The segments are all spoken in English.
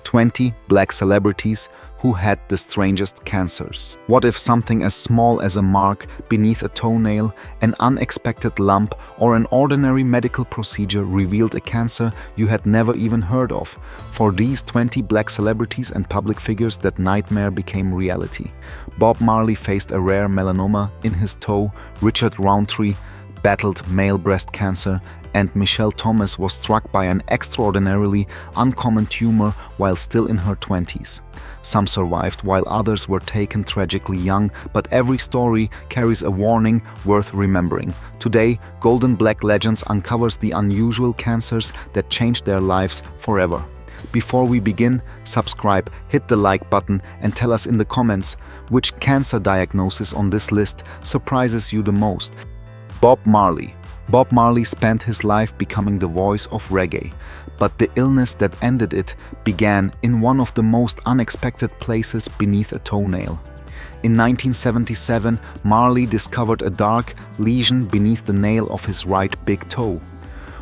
20 black celebrities who had the strangest cancers. What if something as small as a mark beneath a toenail, an unexpected lump, or an ordinary medical procedure revealed a cancer you had never even heard of? For these 20 black celebrities and public figures, that nightmare became reality. Bob Marley faced a rare melanoma in his toe, Richard Roundtree battled male breast cancer, and Michelle Thomas was struck by an extraordinarily uncommon tumor while still in her 20s. Some survived while others were taken tragically young, but every story carries a warning worth remembering. Today, Golden Black Legends uncovers the unusual cancers that changed their lives forever. Before we begin, subscribe, hit the like button, and tell us in the comments which cancer diagnosis on this list surprises you the most. Bob Marley. Bob Marley spent his life becoming the voice of reggae, but the illness that ended it began in one of the most unexpected places beneath a toenail. In 1977, Marley discovered a dark lesion beneath the nail of his right big toe.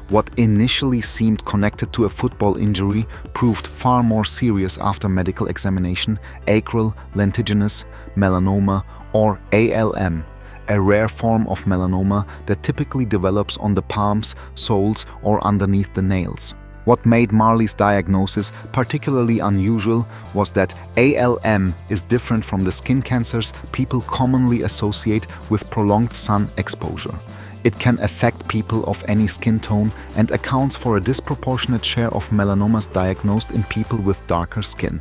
What initially seemed connected to a football injury proved far more serious after medical examination: acral lentiginous melanoma, or ALM. A rare form of melanoma that typically develops on the palms, soles, or underneath the nails. What made Marley's diagnosis particularly unusual was that ALM is different from the skin cancers people commonly associate with prolonged sun exposure. It can affect people of any skin tone and accounts for a disproportionate share of melanomas diagnosed in people with darker skin.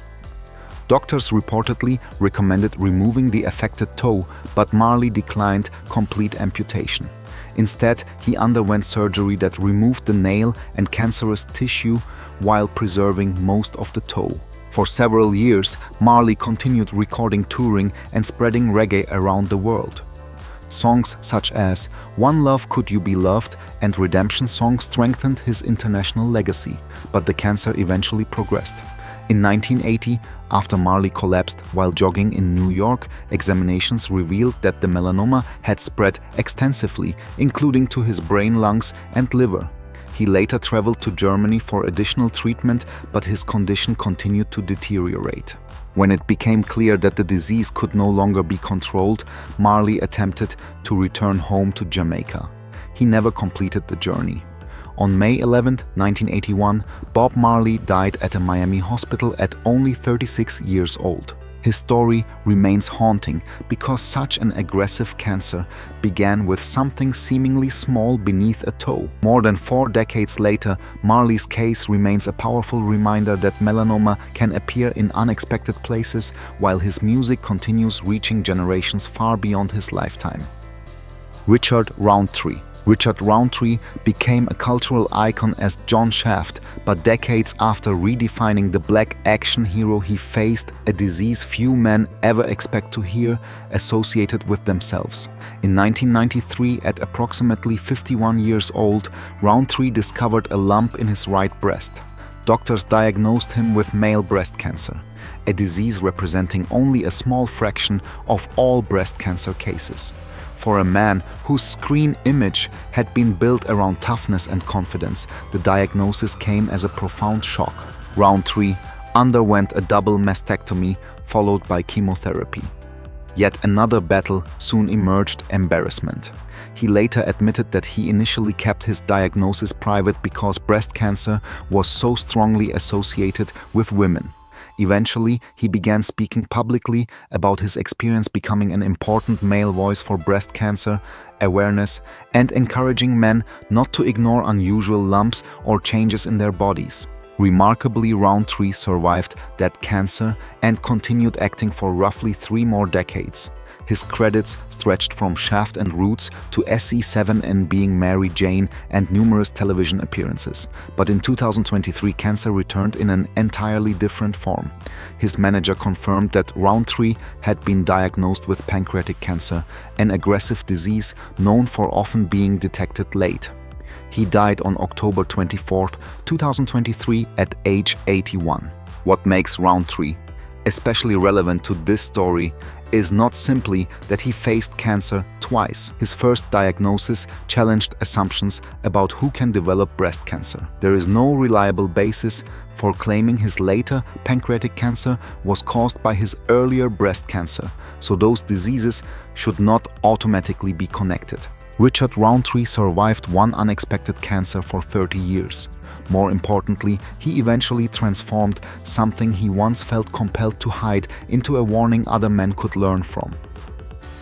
Doctors reportedly recommended removing the affected toe, but Marley declined complete amputation. Instead, he underwent surgery that removed the nail and cancerous tissue while preserving most of the toe. For several years, Marley continued recording, touring, and spreading reggae around the world. Songs such as One Love Could You Be Loved and Redemption Song strengthened his international legacy, but the cancer eventually progressed. In 1980, after Marley collapsed while jogging in New York, examinations revealed that the melanoma had spread extensively, including to his brain, lungs, and liver. He later traveled to Germany for additional treatment, but his condition continued to deteriorate. When it became clear that the disease could no longer be controlled, Marley attempted to return home to Jamaica. He never completed the journey. On May 11, 1981, Bob Marley died at a Miami hospital at only 36 years old. His story remains haunting because such an aggressive cancer began with something seemingly small beneath a toe. More than 4 decades later, Marley's case remains a powerful reminder that melanoma can appear in unexpected places, while his music continues reaching generations far beyond his lifetime. Richard Roundtree. Richard Roundtree became a cultural icon as John Shaft, but decades after redefining the black action hero, he faced a disease few men ever expect to hear associated with themselves. In 1993, at approximately 51 years old, Roundtree discovered a lump in his right breast. Doctors diagnosed him with male breast cancer, a disease representing only a small fraction of all breast cancer cases. For a man whose screen image had been built around toughness and confidence, the diagnosis came as a profound shock. Roundtree underwent a double mastectomy followed by chemotherapy. Yet another battle soon emerged: embarrassment. He later admitted that he initially kept his diagnosis private because breast cancer was so strongly associated with women. Eventually, he began speaking publicly about his experience, becoming an important male voice for breast cancer awareness and encouraging men not to ignore unusual lumps or changes in their bodies. Remarkably, Roundtree survived that cancer and continued acting for roughly 3 more decades. His credits stretched from Shaft and Roots to SE7 and Being Mary Jane and numerous television appearances. But in 2023, cancer returned in an entirely different form. His manager confirmed that Roundtree had been diagnosed with pancreatic cancer, an aggressive disease known for often being detected late. He died on October 24, 2023 at age 81. What makes Roundtree especially relevant to this story is not simply that he faced cancer twice. His first diagnosis challenged assumptions about who can develop breast cancer. There is no reliable basis for claiming his later pancreatic cancer was caused by his earlier breast cancer, so those diseases should not automatically be connected. Richard Roundtree survived one unexpected cancer for 30 years. More importantly, he eventually transformed something he once felt compelled to hide into a warning other men could learn from.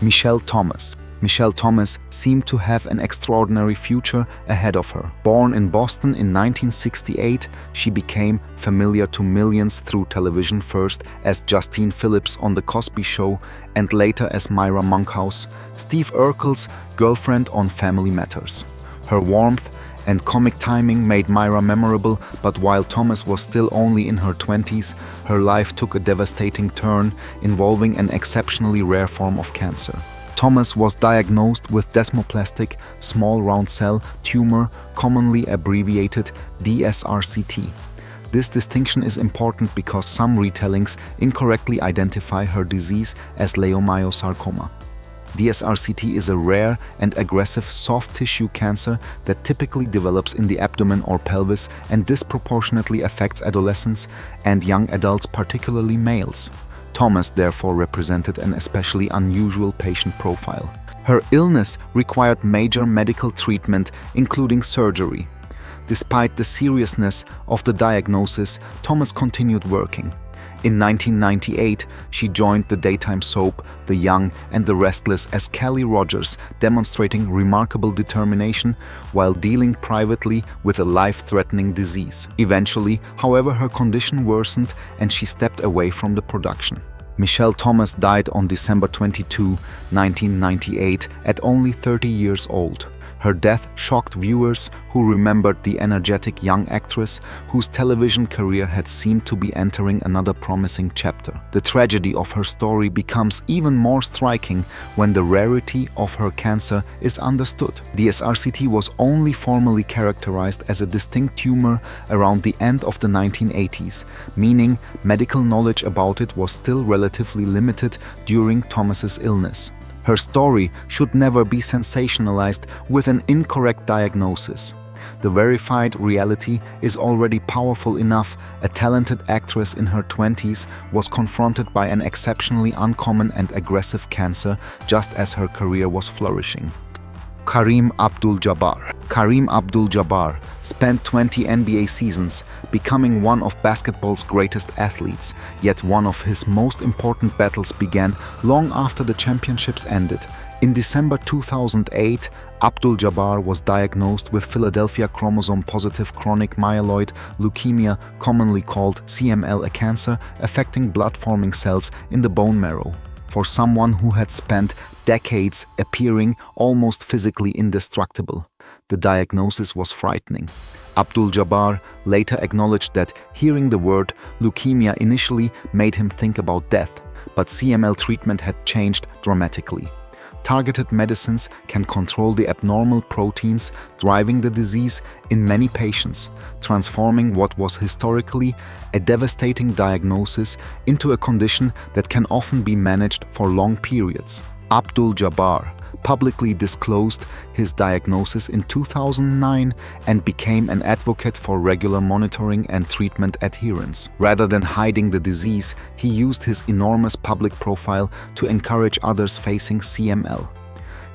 Michelle Thomas. Michelle Thomas seemed to have an extraordinary future ahead of her. Born in Boston in 1968, she became familiar to millions through television, first as Justine Phillips on The Cosby Show and later as Myra Monkhouse, Steve Urkel's girlfriend on Family Matters. Her warmth and comic timing made Myra memorable, but while Thomas was still only in her 20s, her life took a devastating turn involving an exceptionally rare form of cancer. Thomas was diagnosed with desmoplastic small round cell tumor, commonly abbreviated DSRCT. This distinction is important because some retellings incorrectly identify her disease as leiomyosarcoma. DSRCT is a rare and aggressive soft tissue cancer that typically develops in the abdomen or pelvis and disproportionately affects adolescents and young adults, particularly males. Thomas therefore represented an especially unusual patient profile. Her illness required major medical treatment, including surgery. Despite the seriousness of the diagnosis, Thomas continued working. In 1998, she joined the daytime soap The Young and the Restless as Kelly Rogers, demonstrating remarkable determination while dealing privately with a life-threatening disease. Eventually, however, her condition worsened and she stepped away from the production. Michelle Thomas died on December 22, 1998, at only 30 years old. Her death shocked viewers who remembered the energetic young actress whose television career had seemed to be entering another promising chapter. The tragedy of her story becomes even more striking when the rarity of her cancer is understood. DSRCT was only formally characterized as a distinct tumor around the end of the 1980s, meaning medical knowledge about it was still relatively limited during Thomas's illness. Her story should never be sensationalized with an incorrect diagnosis. The verified reality is already powerful enough. A talented actress in her 20s was confronted by an exceptionally uncommon and aggressive cancer just as her career was flourishing. Kareem Abdul-Jabbar. Kareem Abdul-Jabbar spent 20 NBA seasons, becoming one of basketball's greatest athletes, yet one of his most important battles began long after the championships ended. In December 2008, Abdul-Jabbar was diagnosed with Philadelphia chromosome-positive chronic myeloid leukemia, commonly called CML, a cancer affecting blood-forming cells in the bone marrow. For someone who had spent decades appearing almost physically indestructible, the diagnosis was frightening. Abdul-Jabbar later acknowledged that hearing the word leukemia initially made him think about death, but CML treatment had changed dramatically. Targeted medicines can control the abnormal proteins driving the disease in many patients, transforming what was historically a devastating diagnosis into a condition that can often be managed for long periods. Abdul-Jabbar publicly disclosed his diagnosis in 2009 and became an advocate for regular monitoring and treatment adherence. Rather than hiding the disease, he used his enormous public profile to encourage others facing CML.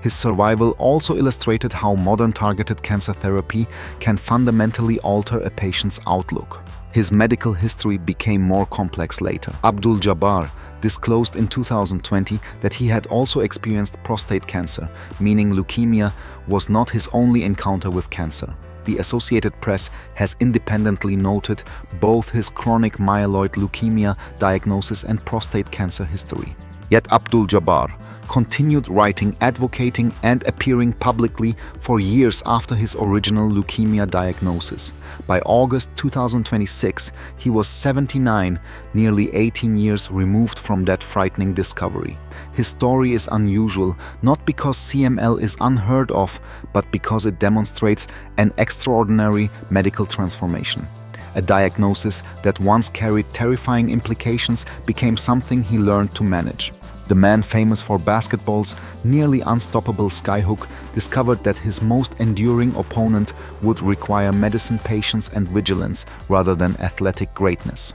His survival also illustrated how modern targeted cancer therapy can fundamentally alter a patient's outlook. His medical history became more complex later. Abdul-Jabbar disclosed in 2020 that he had also experienced prostate cancer, meaning leukemia was not his only encounter with cancer. The Associated Press has independently noted both his chronic myeloid leukemia diagnosis and prostate cancer history. Yet Abdul-Jabbar continued writing, advocating, and appearing publicly for years after his original leukemia diagnosis. By August 2026, he was 79, nearly 18 years removed from that frightening discovery. His story is unusual, not because CML is unheard of, but because it demonstrates an extraordinary medical transformation. A diagnosis that once carried terrifying implications became something he learned to manage. The man famous for basketball's nearly unstoppable skyhook discovered that his most enduring opponent would require medicine patience and vigilance rather than athletic greatness.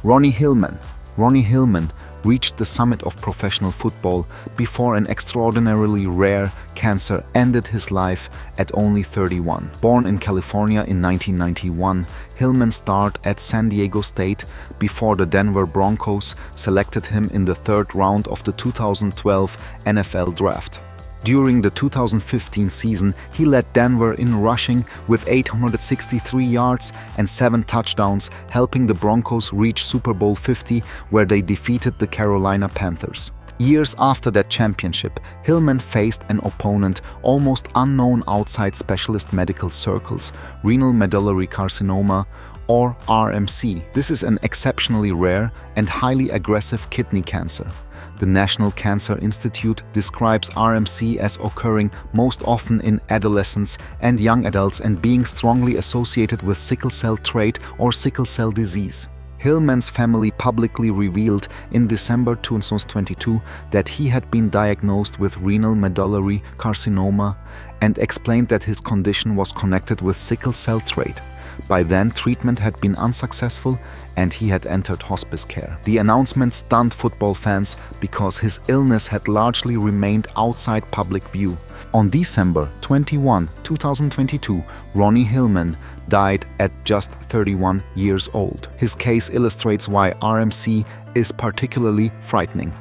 Ronnie Hillman reached the summit of professional football before an extraordinarily rare cancer ended his life at only 31. Born in California in 1991, Hillman starred at San Diego State before the Denver Broncos selected him in the third round of the 2012 NFL Draft. During the 2015 season, he led Denver in rushing with 863 yards and 7 touchdowns, helping the Broncos reach Super Bowl 50, where they defeated the Carolina Panthers. Years after that championship, Hillman faced an opponent almost unknown outside specialist medical circles, renal medullary carcinoma, or RMC. This is an exceptionally rare and highly aggressive kidney cancer. The National Cancer Institute describes RMC as occurring most often in adolescents and young adults and being strongly associated with sickle cell trait or sickle cell disease. Hillman's family publicly revealed in December 2022 that he had been diagnosed with renal medullary carcinoma and explained that his condition was connected with sickle cell trait. By then, treatment had been unsuccessful and he had entered hospice care. The announcement stunned football fans because his illness had largely remained outside public view. On December 21, 2022, Ronnie Hillman died at just 31 years old. His case illustrates why RMC is particularly frightening.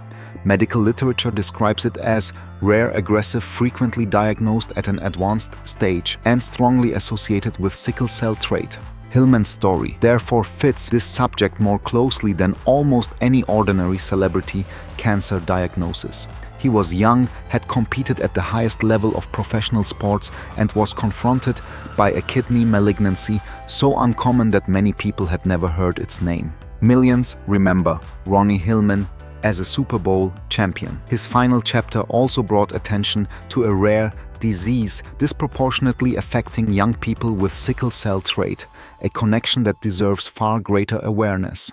Medical literature describes it as rare, aggressive, frequently diagnosed at an advanced stage, and strongly associated with sickle cell trait. Hillman's story therefore fits this subject more closely than almost any ordinary celebrity cancer diagnosis. He was young, had competed at the highest level of professional sports, and was confronted by a kidney malignancy so uncommon that many people had never heard its name. Millions remember Ronnie Hillman as a Super Bowl champion. His final chapter also brought attention to a rare disease disproportionately affecting young people with sickle cell trait, a connection that deserves far greater awareness.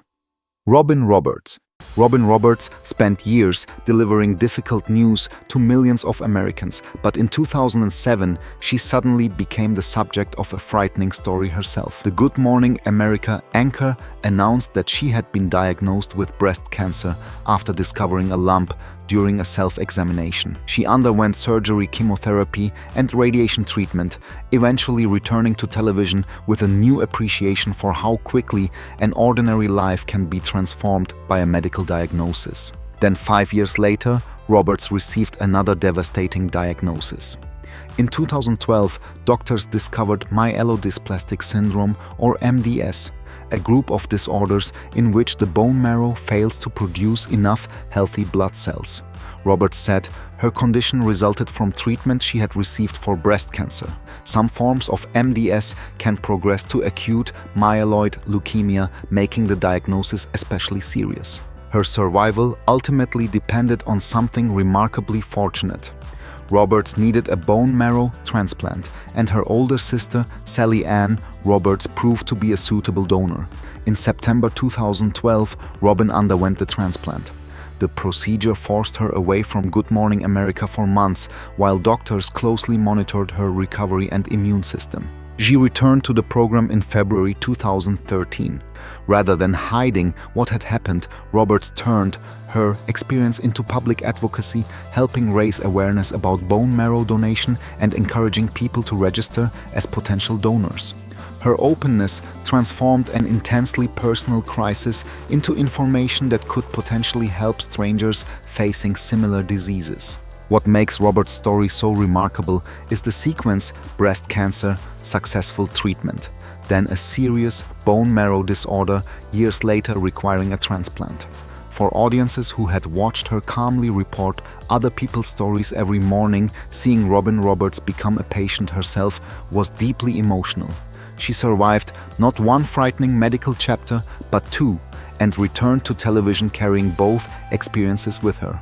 Robin Roberts spent years delivering difficult news to millions of Americans, but in 2007, she suddenly became the subject of a frightening story herself. The Good Morning America anchor announced that she had been diagnosed with breast cancer after discovering a lump during a self-examination. She underwent surgery, chemotherapy, and radiation treatment, eventually returning to television with a new appreciation for how quickly an ordinary life can be transformed by a medical diagnosis. Then 5 years later, Roberts received another devastating diagnosis. In 2012, doctors discovered myelodysplastic syndrome, or MDS, a group of disorders in which the bone marrow fails to produce enough healthy blood cells. Roberts said her condition resulted from treatment she had received for breast cancer. Some forms of MDS can progress to acute myeloid leukemia, making the diagnosis especially serious. Her survival ultimately depended on something remarkably fortunate. Roberts needed a bone marrow transplant, and her older sister, Sally Ann Roberts, proved to be a suitable donor. In September 2012, Robin underwent the transplant. The procedure forced her away from Good Morning America for months, while doctors closely monitored her recovery and immune system. She returned to the program in February 2013. Rather than hiding what had happened, Roberts turned her experience into public advocacy, helping raise awareness about bone marrow donation and encouraging people to register as potential donors. Her openness transformed an intensely personal crisis into information that could potentially help strangers facing similar diseases. What makes Robert's story so remarkable is the sequence: breast cancer, successful treatment, then a serious bone marrow disorder, years later requiring a transplant. For audiences who had watched her calmly report other people's stories every morning, seeing Robin Roberts become a patient herself was deeply emotional. She survived not one frightening medical chapter, but 2, and returned to television carrying both experiences with her.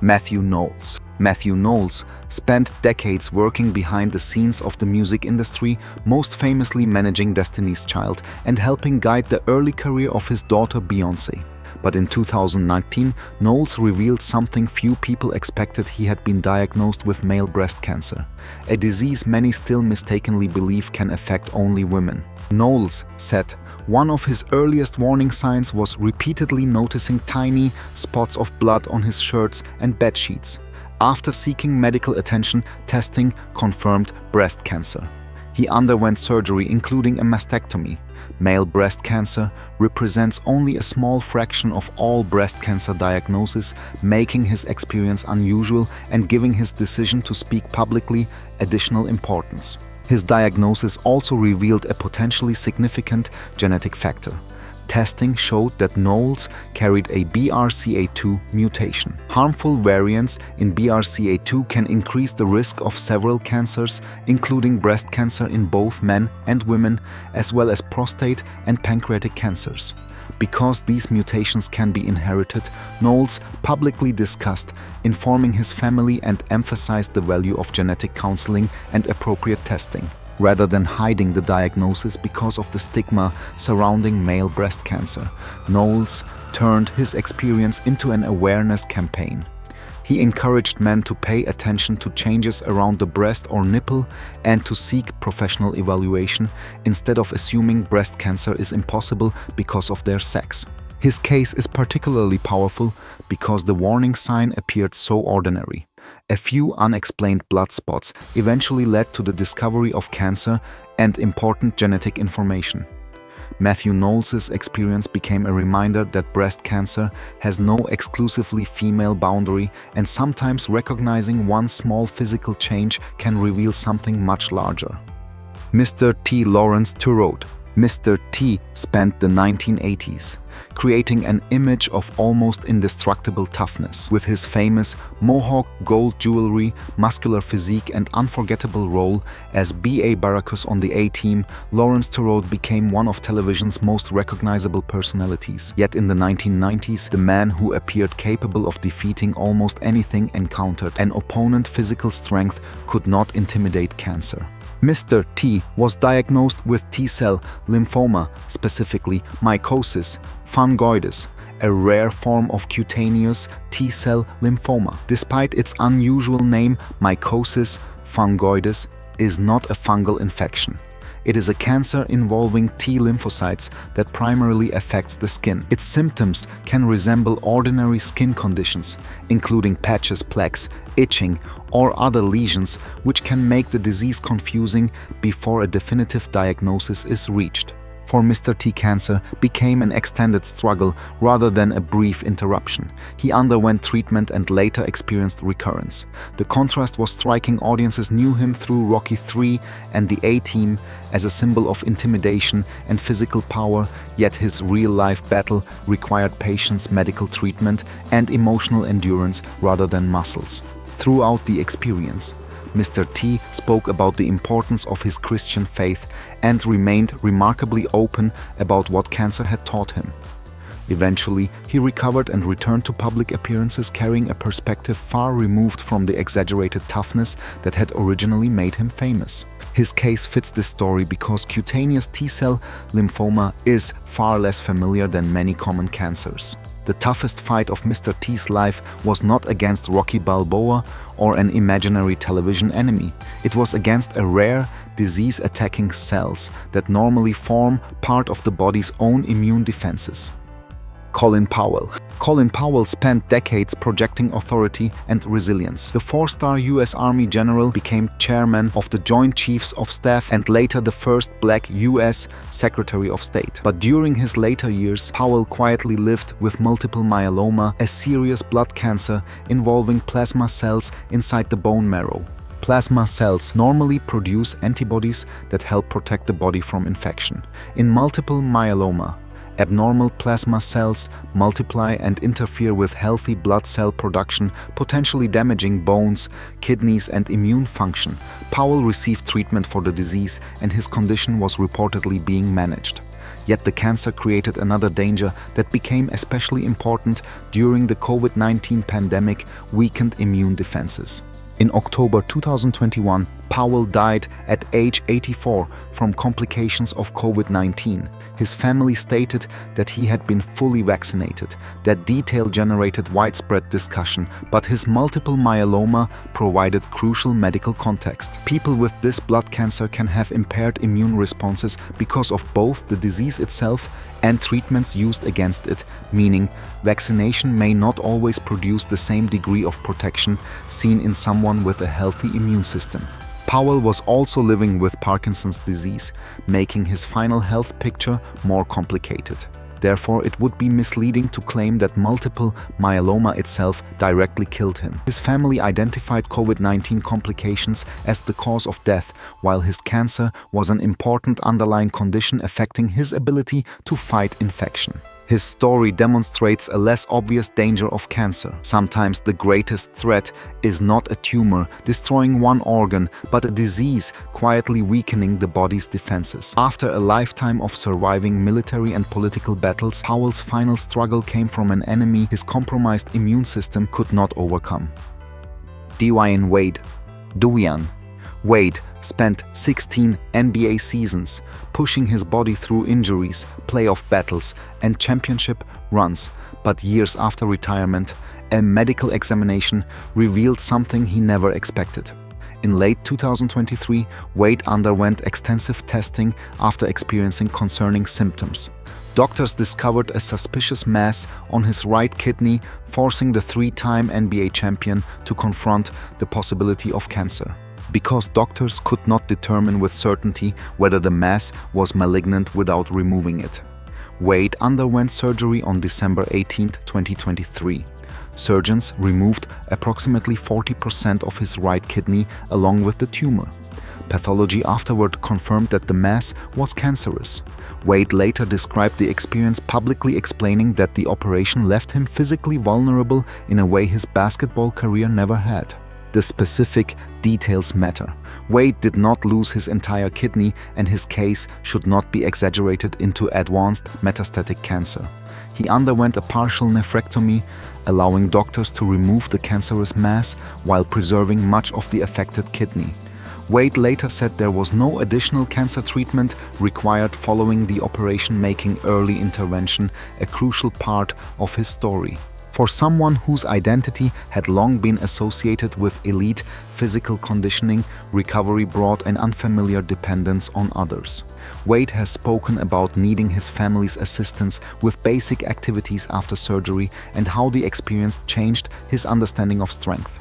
Mathew Knowles spent decades working behind the scenes of the music industry, most famously managing Destiny's Child and helping guide the early career of his daughter Beyoncé. But in 2019, Knowles revealed something few people expected: he had been diagnosed with male breast cancer, a disease many still mistakenly believe can affect only women. Knowles said one of his earliest warning signs was repeatedly noticing tiny spots of blood on his shirts and bedsheets. After seeking medical attention, testing confirmed breast cancer. He underwent surgery, including a mastectomy. Male breast cancer represents only a small fraction of all breast cancer diagnoses, making his experience unusual and giving his decision to speak publicly additional importance. His diagnosis also revealed a potentially significant genetic factor. Testing showed that Knowles carried a BRCA2 mutation. Harmful variants in BRCA2 can increase the risk of several cancers, including breast cancer in both men and women, as well as prostate and pancreatic cancers. Because these mutations can be inherited, Knowles publicly discussed informing his family and emphasized the value of genetic counseling and appropriate testing, rather than hiding the diagnosis because of the stigma surrounding male breast cancer. Knowles turned his experience into an awareness campaign. He encouraged men to pay attention to changes around the breast or nipple and to seek professional evaluation instead of assuming breast cancer is impossible because of their sex. His case is particularly powerful because the warning sign appeared so ordinary. A few unexplained blood spots eventually led to the discovery of cancer and important genetic information. Mathew Knowles' experience became a reminder that breast cancer has no exclusively female boundary, and sometimes recognizing one small physical change can reveal something much larger. Mr. T. Lawrence Turod. Mr. T spent the 1980s creating an image of almost indestructible toughness. With his famous mohawk, gold jewelry, muscular physique, and unforgettable role as B.A. Baracus on the A-Team, Lawrence Turod became one of television's most recognizable personalities. Yet in the 1990s, the man who appeared capable of defeating almost anything encountered an opponent's physical strength could not intimidate cancer. Mr. T was diagnosed with T-cell lymphoma, specifically mycosis fungoides, a rare form of cutaneous T-cell lymphoma. Despite its unusual name, mycosis fungoides is not a fungal infection. It is a cancer involving T lymphocytes that primarily affects the skin. Its symptoms can resemble ordinary skin conditions, including patches, plaques, itching, or other lesions, which can make the disease confusing before a definitive diagnosis is reached. For Mr. T, cancer became an extended struggle rather than a brief interruption. He underwent treatment and later experienced recurrence. The contrast was striking. Audiences knew him through Rocky III and the A-Team as a symbol of intimidation and physical power, yet his real-life battle required patience, medical treatment, and emotional endurance rather than muscles. Throughout the experience, Mr. T spoke about the importance of his Christian faith and remained remarkably open about what cancer had taught him. Eventually, he recovered and returned to public appearances carrying a perspective far removed from the exaggerated toughness that had originally made him famous. His case fits this story because cutaneous T-cell lymphoma is far less familiar than many common cancers. The toughest fight of Mr. T's life was not against Rocky Balboa or an imaginary television enemy. It was against a rare disease attacking cells that normally form part of the body's own immune defenses. Colin Powell. Colin Powell spent decades projecting authority and resilience. The four-star U.S. Army general became chairman of the Joint Chiefs of Staff and later the first black U.S. Secretary of State. But during his later years, Powell quietly lived with multiple myeloma, a serious blood cancer involving plasma cells inside the bone marrow. Plasma cells normally produce antibodies that help protect the body from infection. In multiple myeloma, abnormal plasma cells multiply and interfere with healthy blood cell production, potentially damaging bones, kidneys, and immune function. Powell received treatment for the disease, and his condition was reportedly being managed. Yet the cancer created another danger that became especially important during the COVID-19 pandemic: weakened immune defenses. In October 2021, Powell died at age 84 from complications of COVID-19. His family stated that he had been fully vaccinated. That detail generated widespread discussion, but his multiple myeloma provided crucial medical context. People with this blood cancer can have impaired immune responses because of both the disease itself and treatments used against it, meaning vaccination may not always produce the same degree of protection seen in someone with a healthy immune system. Powell was also living with Parkinson's disease, making his final health picture more complicated. Therefore, it would be misleading to claim that multiple myeloma itself directly killed him. His family identified COVID-19 complications as the cause of death, while his cancer was an important underlying condition affecting his ability to fight infection. His story demonstrates a less obvious danger of cancer. Sometimes the greatest threat is not a tumor destroying one organ, but a disease quietly weakening the body's defenses. After a lifetime of surviving military and political battles, Powell's final struggle came from an enemy his compromised immune system could not overcome. Dwyane Wade. Dwyane Wade spent 16 NBA seasons pushing his body through injuries, playoff battles, and championship runs, but years after retirement, a medical examination revealed something he never expected. In late 2023, Wade underwent extensive testing after experiencing concerning symptoms. Doctors discovered a suspicious mass on his right kidney, forcing the three-time NBA champion to confront the possibility of cancer. Because doctors could not determine with certainty whether the mass was malignant without removing it. Wade underwent surgery on December 18, 2023. Surgeons removed approximately 40% of his right kidney along with the tumor. Pathology afterward confirmed that the mass was cancerous. Wade later described the experience publicly, explaining that the operation left him physically vulnerable in a way his basketball career never had. The specific details matter. Wade did not lose his entire kidney, and his case should not be exaggerated into advanced metastatic cancer. He underwent a partial nephrectomy, allowing doctors to remove the cancerous mass while preserving much of the affected kidney. Wade later said there was no additional cancer treatment required following the operation, making early intervention a crucial part of his story. For someone whose identity had long been associated with elite physical conditioning, recovery brought an unfamiliar dependence on others. Wade has spoken about needing his family's assistance with basic activities after surgery and how the experience changed his understanding of strength.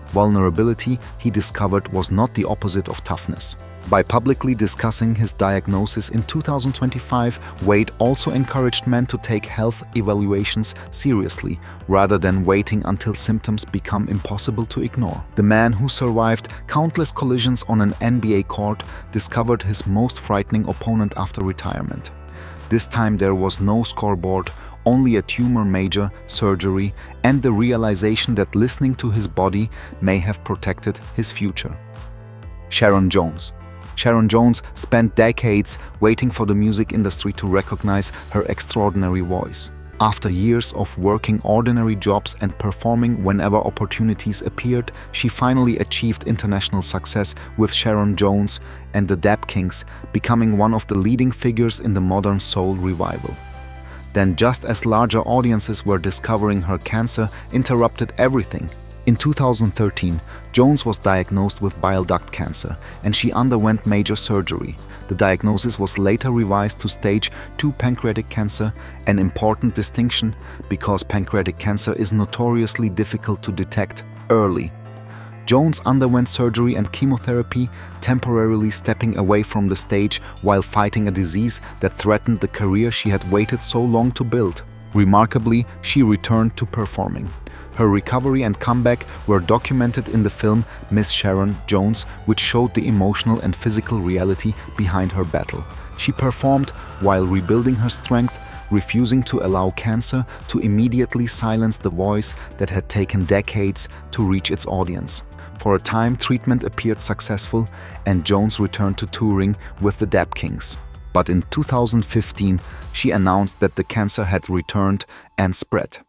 Vulnerability, he discovered, was not the opposite of toughness. By publicly discussing his diagnosis in 2025, Wade also encouraged men to take health evaluations seriously, rather than waiting until symptoms become impossible to ignore. The man who survived countless collisions on an NBA court discovered his most frightening opponent after retirement. This time there was no scoreboard, only a tumor, major surgery, and the realization that listening to his body may have protected his future. Sharon Jones. Sharon Jones spent decades waiting for the music industry to recognize her extraordinary voice. After years of working ordinary jobs and performing whenever opportunities appeared, she finally achieved international success with Sharon Jones and the Dap Kings, becoming one of the leading figures in the modern soul revival. Then, just as larger audiences were discovering her cancer interrupted everything. In 2013, Jones was diagnosed with bile duct cancer, and she underwent major surgery. The diagnosis was later revised to stage 2 pancreatic cancer, an important distinction because pancreatic cancer is notoriously difficult to detect early. Jones underwent surgery and chemotherapy, temporarily stepping away from the stage while fighting a disease that threatened the career she had waited so long to build. Remarkably, she returned to performing. Her recovery and comeback were documented in the film Miss Sharon Jones, which showed the emotional and physical reality behind her battle. She performed while rebuilding her strength, refusing to allow cancer to immediately silence the voice that had taken decades to reach its audience. For a time, treatment appeared successful, and Jones returned to touring with the Dap Kings. But in 2015, she announced that the cancer had returned and spread.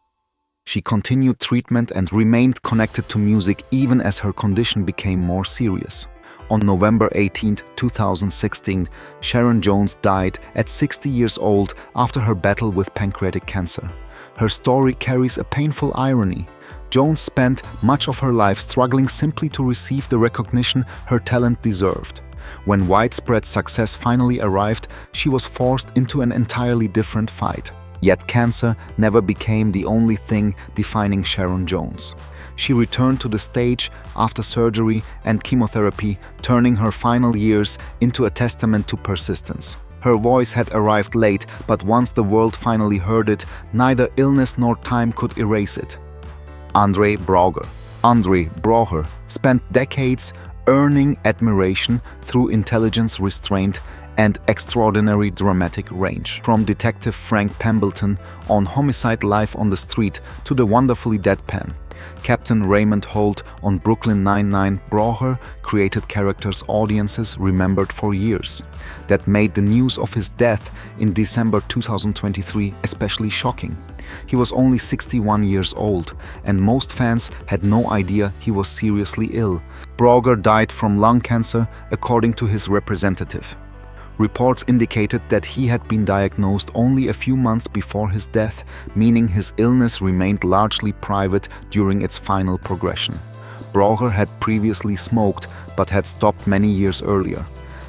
She continued treatment and remained connected to music even as her condition became more serious. On November 18, 2016, Sharon Jones died at 60 years old after her battle with pancreatic cancer. Her story carries a painful irony. Jones spent much of her life struggling simply to receive the recognition her talent deserved. When widespread success finally arrived, she was forced into an entirely different fight. Yet cancer never became the only thing defining Sharon Jones. She returned to the stage after surgery and chemotherapy, turning her final years into a testament to persistence. Her voice had arrived late, but once the world finally heard it, neither illness nor time could erase it. Braugher. Braugher spent decades earning admiration through intelligence, restraint, and extraordinary dramatic range. From Detective Frank Pembleton on Homicide: Life on the Street to the wonderfully deadpan Captain Raymond Holt on Brooklyn Nine-Nine, Braugher created characters audiences remembered for years. That made the news of his death in December 2023 especially shocking. He was only 61 years old, and most fans had no idea he was seriously ill. Braugher died from lung cancer, according to his representative. Reports indicated that he had been diagnosed only a few months before his death, meaning his illness remained largely private during its final progression. Braugher had previously smoked, but had stopped many years earlier.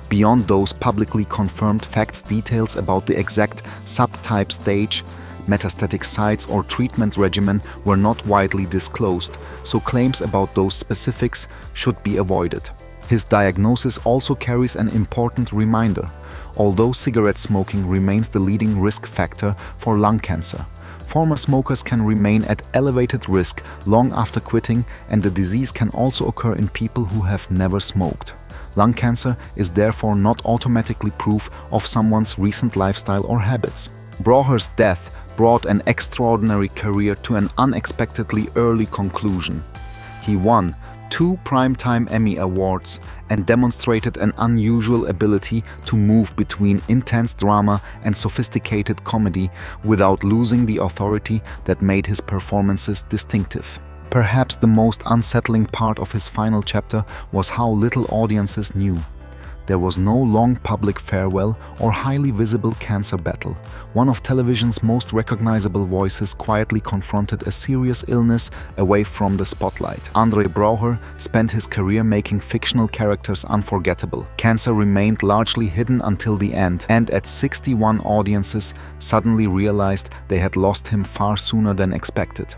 Beyond those publicly confirmed facts, details about the exact subtype stage, metastatic sites or treatment regimen were not widely disclosed, so claims about those specifics should be avoided. His diagnosis also carries an important reminder. Although cigarette smoking remains the leading risk factor for lung cancer, former smokers can remain at elevated risk long after quitting, and the disease can also occur in people who have never smoked. Lung cancer is therefore not automatically proof of someone's recent lifestyle or habits. Braugher's death brought an extraordinary career to an unexpectedly early conclusion. He won 2 Primetime Emmy Awards and demonstrated an unusual ability to move between intense drama and sophisticated comedy without losing the authority that made his performances distinctive. Perhaps the most unsettling part of his final chapter was how little audiences knew. There was no long public farewell or highly visible cancer battle. One of television's most recognizable voices quietly confronted a serious illness away from the spotlight. Braugher spent his career making fictional characters unforgettable. Cancer remained largely hidden until the end, and at 61 audiences suddenly realized they had lost him far sooner than expected.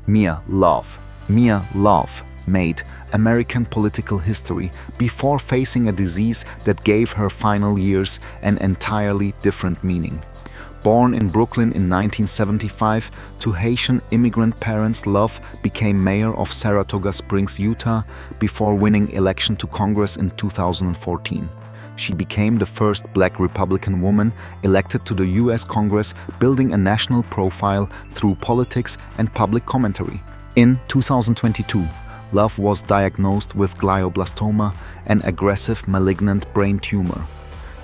Mia Love made American political history before facing a disease that gave her final years an entirely different meaning. Born in Brooklyn in 1975 to Haitian immigrant parents, Love became mayor of Saratoga Springs, Utah, before winning election to Congress in 2014. She became the first Black Republican woman elected to the U.S. Congress, building a national profile through politics and public commentary. In 2022, Love was diagnosed with glioblastoma, an aggressive malignant brain tumor.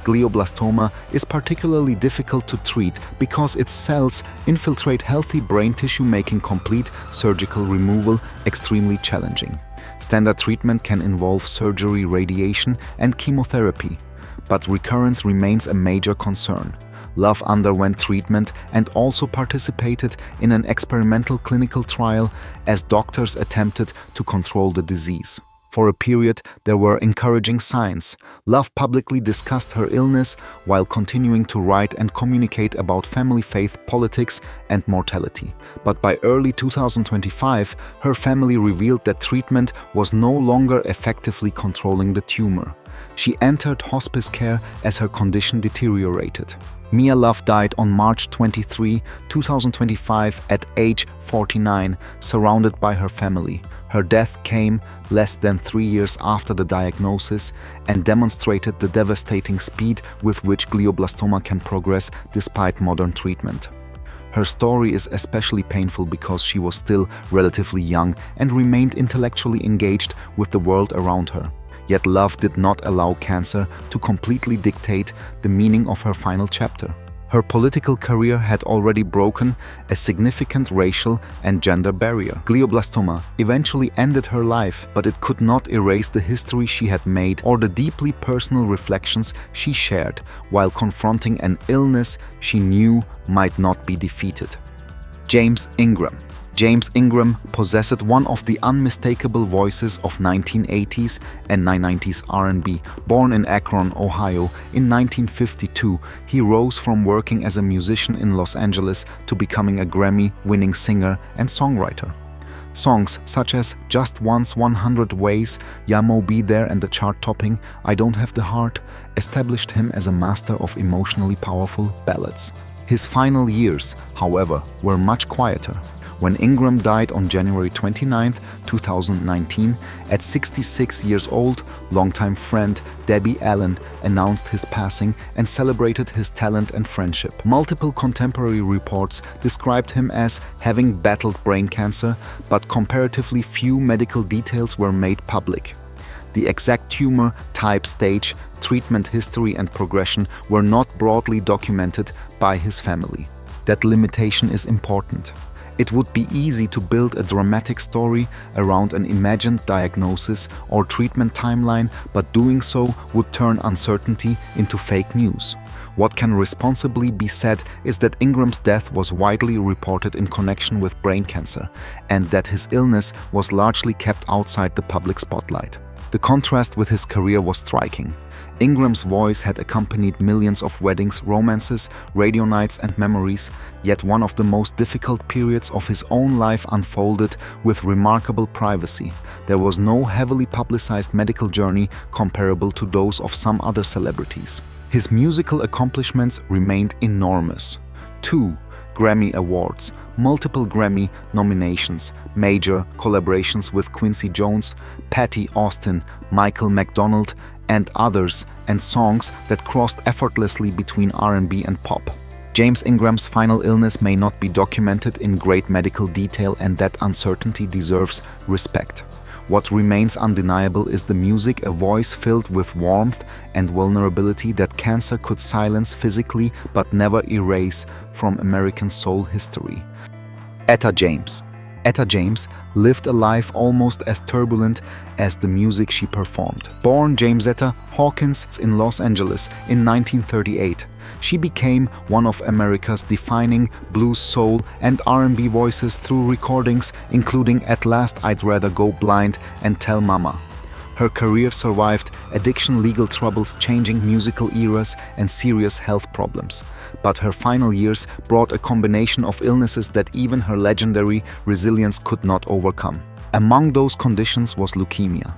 Glioblastoma is particularly difficult to treat because its cells infiltrate healthy brain tissue, making complete surgical removal extremely challenging. Standard treatment can involve surgery, radiation, and chemotherapy, but recurrence remains a major concern. Love underwent treatment and also participated in an experimental clinical trial as doctors attempted to control the disease. For a period, there were encouraging signs. Love publicly discussed her illness while continuing to write and communicate about family, faith, politics, and mortality. But by early 2025, her family revealed that treatment was no longer effectively controlling the tumor. She entered hospice care as her condition deteriorated. Mia Love died on March 23, 2025 at age 49, surrounded by her family. Her death came less than 3 years after the diagnosis and demonstrated the devastating speed with which glioblastoma can progress despite modern treatment. Her story is especially painful because she was still relatively young and remained intellectually engaged with the world around her. Yet Love did not allow cancer to completely dictate the meaning of her final chapter. Her political career had already broken a significant racial and gender barrier. Glioblastoma eventually ended her life, but it could not erase the history she had made or the deeply personal reflections she shared while confronting an illness she knew might not be defeated. James Ingram. James Ingram possessed one of the unmistakable voices of 1980s and 1990s R&B. Born in Akron, Ohio in 1952, he rose from working as a musician in Los Angeles to becoming a Grammy-winning singer and songwriter. Songs such as Just Once 100 Ways, Ya Mo Be There and the chart-topping I Don't Have the Heart established him as a master of emotionally powerful ballads. His final years, however, were much quieter. When Ingram died on January 29, 2019, at 66 years old, longtime friend Debbie Allen announced his passing and celebrated his talent and friendship. Multiple contemporary reports described him as having battled brain cancer, but comparatively few medical details were made public. The exact tumor type, stage, treatment history and progression were not broadly documented by his family. That limitation is important. It would be easy to build a dramatic story around an imagined diagnosis or treatment timeline, but doing so would turn uncertainty into fake news. What can responsibly be said is that Ingram's death was widely reported in connection with brain cancer, and that his illness was largely kept outside the public spotlight. The contrast with his career was striking. Ingram's voice had accompanied millions of weddings, romances, radio nights and memories, yet one of the most difficult periods of his own life unfolded with remarkable privacy. There was no heavily publicized medical journey comparable to those of some other celebrities. His musical accomplishments remained enormous. 2 Grammy Awards, multiple Grammy nominations, major collaborations with Quincy Jones, Patti Austin, Michael McDonald, and others, and songs that crossed effortlessly between R&B and pop. James Ingram's final illness may not be documented in great medical detail, and that uncertainty deserves respect. What remains undeniable is the music, a voice filled with warmth and vulnerability that cancer could silence physically but never erase from American soul history. Etta James. Etta James lived a life almost as turbulent as the music she performed. Born Jamesetta Hawkins in Los Angeles in 1938, she became one of America's defining blues, soul, and R&B voices through recordings including At Last I'd Rather Go Blind and Tell Mama. Her career survived addiction, legal troubles, changing musical eras, and serious health problems. But her final years brought a combination of illnesses that even her legendary resilience could not overcome. Among those conditions was leukemia.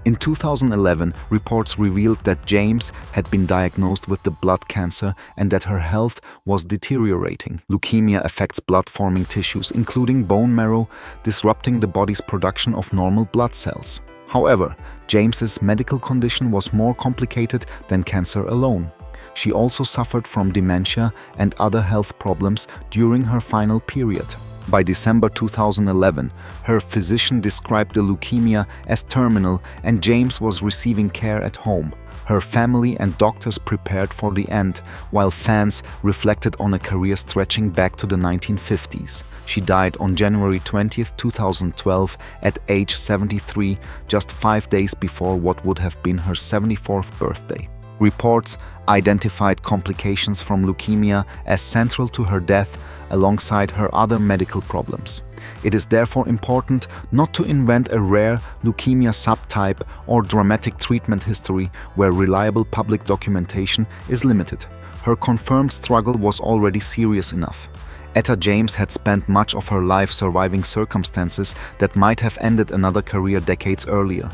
In 2011, reports revealed that James had been diagnosed with the blood cancer and that her health was deteriorating. Leukemia affects blood-forming tissues, including bone marrow, disrupting the body's production of normal blood cells. However, James's medical condition was more complicated than cancer alone. She also suffered from dementia and other health problems during her final period. By December 2011, her physician described the leukemia as terminal, and James was receiving care at home. Her family and doctors prepared for the end, while fans reflected on a career stretching back to the 1950s. She died on January 20, 2012, at age 73, just 5 days before what would have been her 74th birthday. Reports identified complications from leukemia as central to her death, alongside her other medical problems. It is therefore important not to invent a rare leukemia subtype or dramatic treatment history where reliable public documentation is limited. Her confirmed struggle was already serious enough. Etta James had spent much of her life surviving circumstances that might have ended another career decades earlier.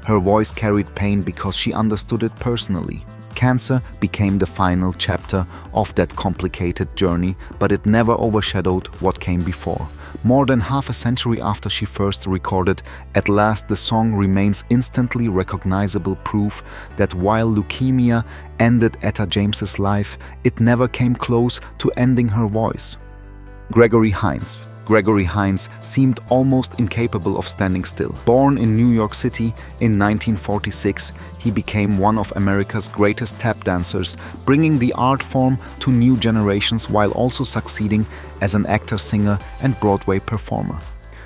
Her voice carried pain because she understood it personally. Cancer became the final chapter of that complicated journey, but it never overshadowed what came before. More than half a century after she first recorded At Last, the song remains instantly recognizable proof that while leukemia ended Etta James's life, it never came close to ending her voice. Gregory Hines. Gregory Hines seemed almost incapable of standing still. Born in New York City in 1946, he became one of America's greatest tap dancers, bringing the art form to new generations while also succeeding as an actor, singer, and Broadway performer.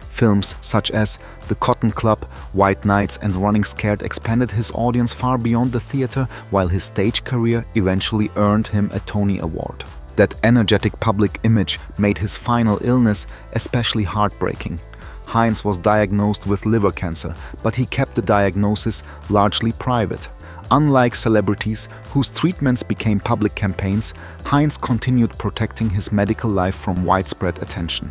Films such as The Cotton Club, White Nights, and Running Scared expanded his audience far beyond the theater, while his stage career eventually earned him a Tony Award. That energetic public image made his final illness especially heartbreaking. Hines was diagnosed with liver cancer, but he kept the diagnosis largely private. Unlike celebrities whose treatments became public campaigns, Hines continued protecting his medical life from widespread attention.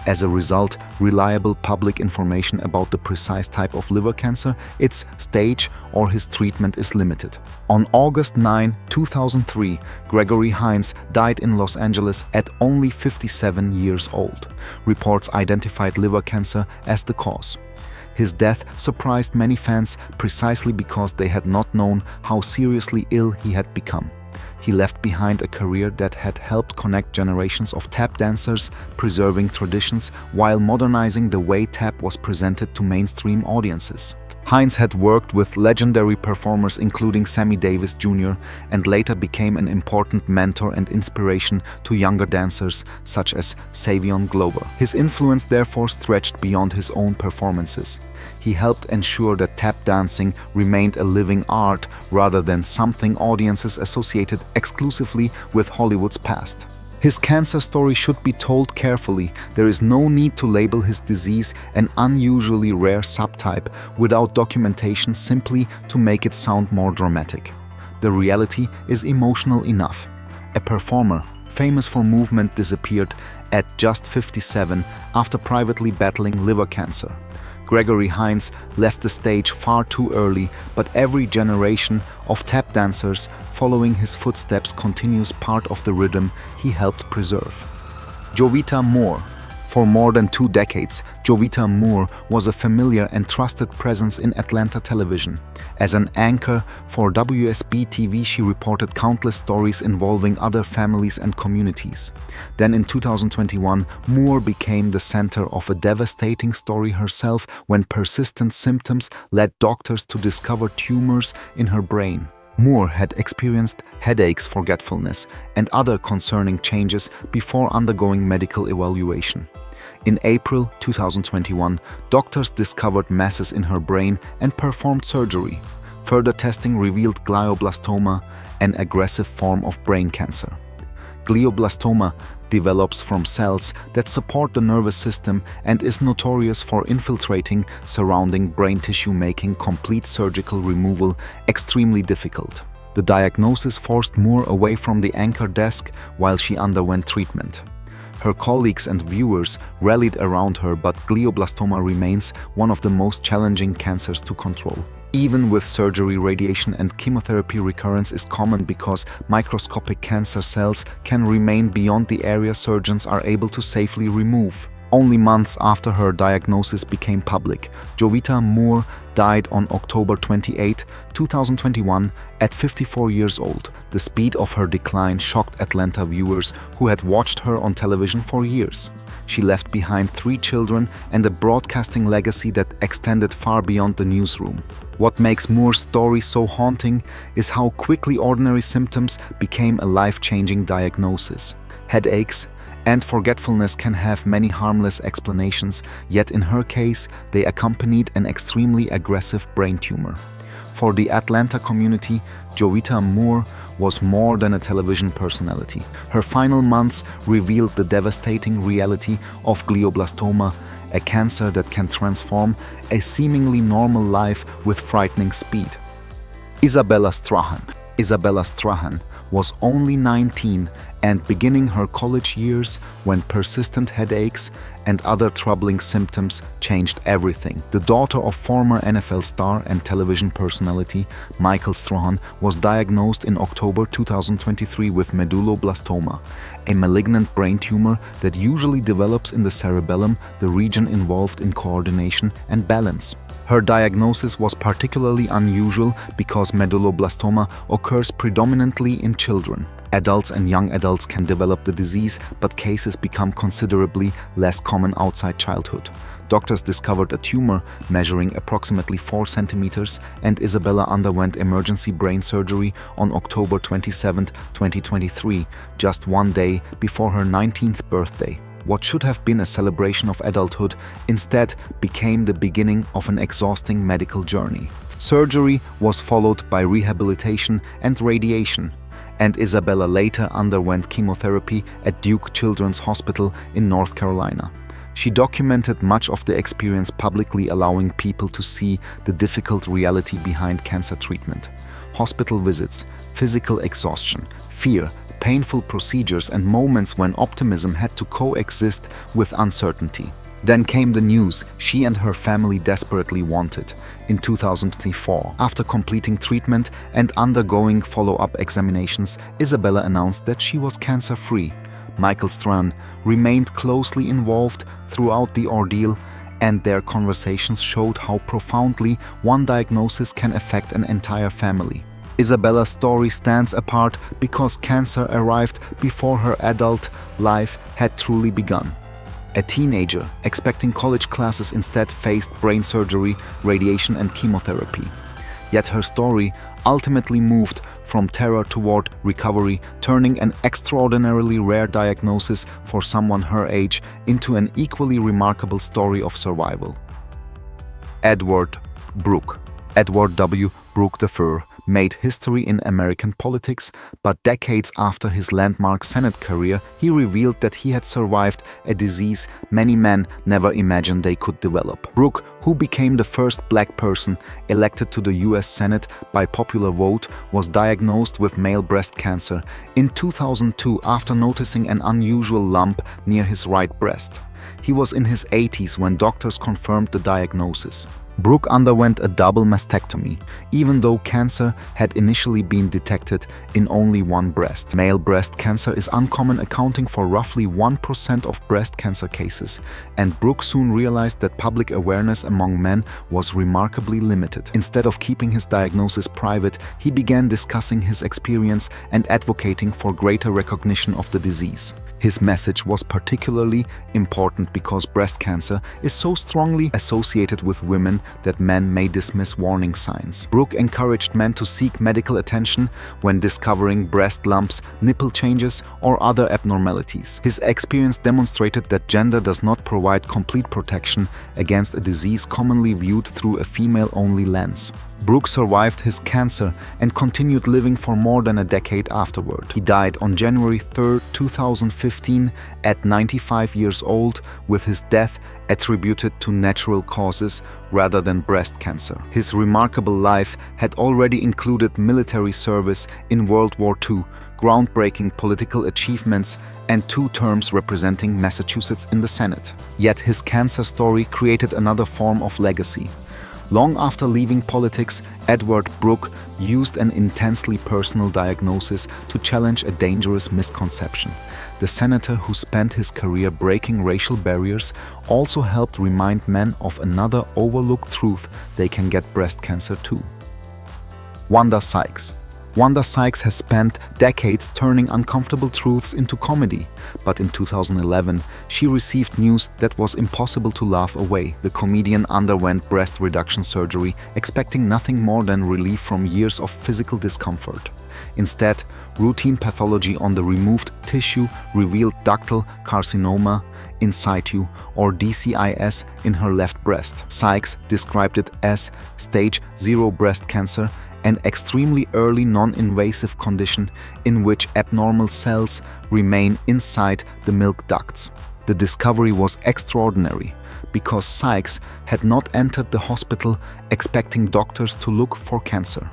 As a result, reliable public information about the precise type of liver cancer, its stage, or his treatment is limited. On August 9, 2003, Gregory Hines died in Los Angeles at only 57 years old. Reports identified liver cancer as the cause. His death surprised many fans precisely because they had not known how seriously ill he had become. He left behind a career that had helped connect generations of tap dancers, preserving traditions while modernizing the way tap was presented to mainstream audiences. Hines had worked with legendary performers including Sammy Davis Jr. and later became an important mentor and inspiration to younger dancers such as Savion Glover. His influence therefore stretched beyond his own performances. He helped ensure that tap dancing remained a living art rather than something audiences associated exclusively with Hollywood's past. His cancer story should be told carefully. There is no need to label his disease an unusually rare subtype without documentation simply to make it sound more dramatic. The reality is emotional enough. A performer famous for movement disappeared at just 57 after privately battling liver cancer. Gregory Hines left the stage far too early, but every generation of tap dancers following his footsteps continues part of the rhythm he helped preserve. Jovita Moore. For more than 2 decades, Jovita Moore was a familiar and trusted presence in Atlanta television. As an anchor for WSB TV, she reported countless stories involving other families and communities. Then in 2021, Moore became the center of a devastating story herself when persistent symptoms led doctors to discover tumors in her brain. Moore had experienced headaches, forgetfulness, and other concerning changes before undergoing medical evaluation. In April 2021, doctors discovered masses in her brain and performed surgery. Further testing revealed glioblastoma, an aggressive form of brain cancer. Glioblastoma develops from cells that support the nervous system and is notorious for infiltrating surrounding brain tissue, making complete surgical removal extremely difficult. The diagnosis forced Moore away from the anchor desk while she underwent treatment. Her colleagues and viewers rallied around her, but glioblastoma remains one of the most challenging cancers to control. Even with surgery, radiation and chemotherapy, recurrence is common because microscopic cancer cells can remain beyond the area surgeons are able to safely remove. Only months after her diagnosis became public, Jovita Moore died on October 28, 2021, at 54 years old. The speed of her decline shocked Atlanta viewers who had watched her on television for years. She left behind 3 children and a broadcasting legacy that extended far beyond the newsroom. What makes Moore's story so haunting is how quickly ordinary symptoms became a life-changing diagnosis. Headaches and forgetfulness can have many harmless explanations, yet in her case, they accompanied an extremely aggressive brain tumor. For the Atlanta community, Jovita Moore was more than a television personality. Her final months revealed the devastating reality of glioblastoma, a cancer that can transform a seemingly normal life with frightening speed. Isabella Strahan. Isabella Strahan was only 19 and beginning her college years when persistent headaches and other troubling symptoms changed everything. The daughter of former NFL star and television personality Michael Strahan was diagnosed in October 2023 with medulloblastoma, a malignant brain tumor that usually develops in the cerebellum, the region involved in coordination and balance. Her diagnosis was particularly unusual because medulloblastoma occurs predominantly in children. Adults and young adults can develop the disease, but cases become considerably less common outside childhood. Doctors discovered a tumor measuring approximately 4 centimeters, and Isabella underwent emergency brain surgery on October 27, 2023, just one day before her 19th birthday. What should have been a celebration of adulthood instead became the beginning of an exhausting medical journey. Surgery was followed by rehabilitation and radiation, and Isabella later underwent chemotherapy at Duke Children's Hospital in North Carolina. She documented much of the experience publicly, allowing people to see the difficult reality behind cancer treatment. Hospital visits, physical exhaustion, fear, painful procedures, and moments when optimism had to coexist with uncertainty. Then came the news she and her family desperately wanted. In 2004, after completing treatment and undergoing follow-up examinations, Isabella announced that she was cancer-free. Michael Strahan remained closely involved throughout the ordeal, and their conversations showed how profoundly one diagnosis can affect an entire family. Isabella's story stands apart because cancer arrived before her adult life had truly begun. A teenager expecting college classes instead faced brain surgery, radiation, and chemotherapy. Yet her story ultimately moved from terror toward recovery, turning an extraordinarily rare diagnosis for someone her age into an equally remarkable story of survival. Edward Brooke. Edward W. Brooke III made history in American politics, but decades after his landmark Senate career, he revealed that he had survived a disease many men never imagined they could develop. Brooke, who became the first black person elected to the U.S. Senate by popular vote, was diagnosed with male breast cancer in 2002 after noticing an unusual lump near his right breast. He was in his 80s when doctors confirmed the diagnosis. Brooke underwent a double mastectomy, even though cancer had initially been detected in only one breast. Male breast cancer is uncommon, accounting for roughly 1% of breast cancer cases, and Brooke soon realized that public awareness among men was remarkably limited. Instead of keeping his diagnosis private, he began discussing his experience and advocating for greater recognition of the disease. His message was particularly important because breast cancer is so strongly associated with women that men may dismiss warning signs. Brooke encouraged men to seek medical attention when discovering breast lumps, nipple changes, or other abnormalities. His experience demonstrated that gender does not provide complete protection against a disease commonly viewed through a female-only lens. Brooke survived his cancer and continued living for more than a decade afterward. He died on January 3, 2015 at 95 years old, with his death attributed to natural causes rather than breast cancer. His remarkable life had already included military service in World War II, groundbreaking political achievements, and 2 terms representing Massachusetts in the Senate. Yet his cancer story created another form of legacy. Long after leaving politics, Edward Brooke used an intensely personal diagnosis to challenge a dangerous misconception. The senator, who spent his career breaking racial barriers, also helped remind men of another overlooked truth: they can get breast cancer too. Wanda Sykes. Wanda Sykes has spent decades turning uncomfortable truths into comedy, but in 2011, she received news that was impossible to laugh away. The comedian underwent breast reduction surgery, expecting nothing more than relief from years of physical discomfort. Instead, routine pathology on the removed tissue revealed ductal carcinoma in situ, or DCIS, in her left breast. Sykes described it as stage 0 breast cancer, an extremely early non-invasive condition in which abnormal cells remain inside the milk ducts. The discovery was extraordinary because Sykes had not entered the hospital expecting doctors to look for cancer.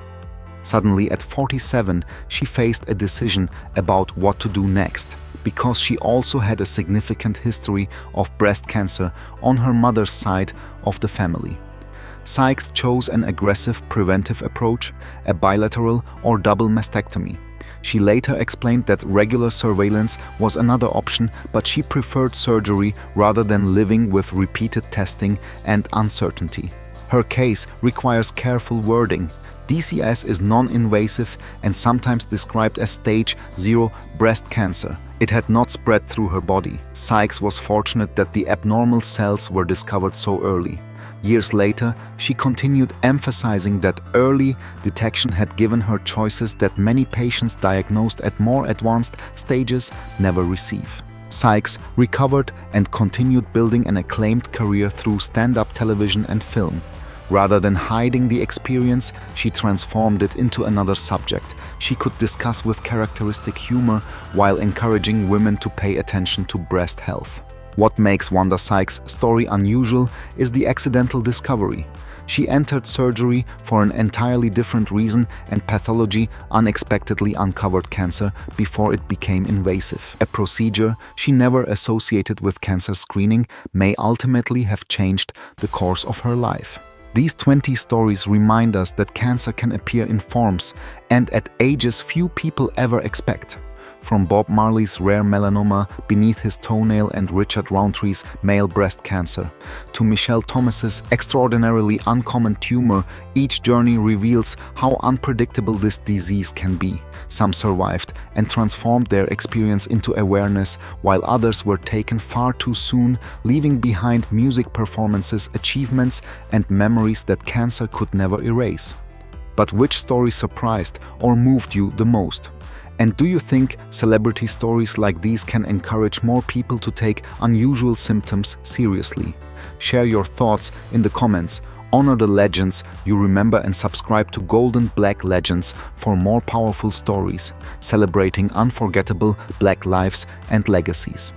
Suddenly, at 47, she faced a decision about what to do next, because she also had a significant history of breast cancer on her mother's side of the family. Sykes chose an aggressive preventive approach, a bilateral or double mastectomy. She later explained that regular surveillance was another option, but she preferred surgery rather than living with repeated testing and uncertainty. Her case requires careful wording. DCS is non-invasive and sometimes described as stage 0 breast cancer. It had not spread through her body. Sykes was fortunate that the abnormal cells were discovered so early. Years later, she continued emphasizing that early detection had given her choices that many patients diagnosed at more advanced stages never receive. Sykes recovered and continued building an acclaimed career through stand-up television and film. Rather than hiding the experience, she transformed it into another subject she could discuss with characteristic humor while encouraging women to pay attention to breast health. What makes Wanda Sykes' story unusual is the accidental discovery. She entered surgery for an entirely different reason, and pathology unexpectedly uncovered cancer before it became invasive. A procedure she never associated with cancer screening may ultimately have changed the course of her life. These 20 stories remind us that cancer can appear in forms and at ages few people ever expect. From Bob Marley's rare melanoma beneath his toenail and Richard Rountree's male breast cancer, to Michelle Thomas's extraordinarily uncommon tumor, each journey reveals how unpredictable this disease can be. Some survived and transformed their experience into awareness, while others were taken far too soon, leaving behind music performances, achievements, and memories that cancer could never erase. But which story surprised or moved you the most? And do you think celebrity stories like these can encourage more people to take unusual symptoms seriously? Share your thoughts in the comments. Honor the legends you remember and subscribe to Golden Black Legends for more powerful stories celebrating unforgettable Black lives and legacies.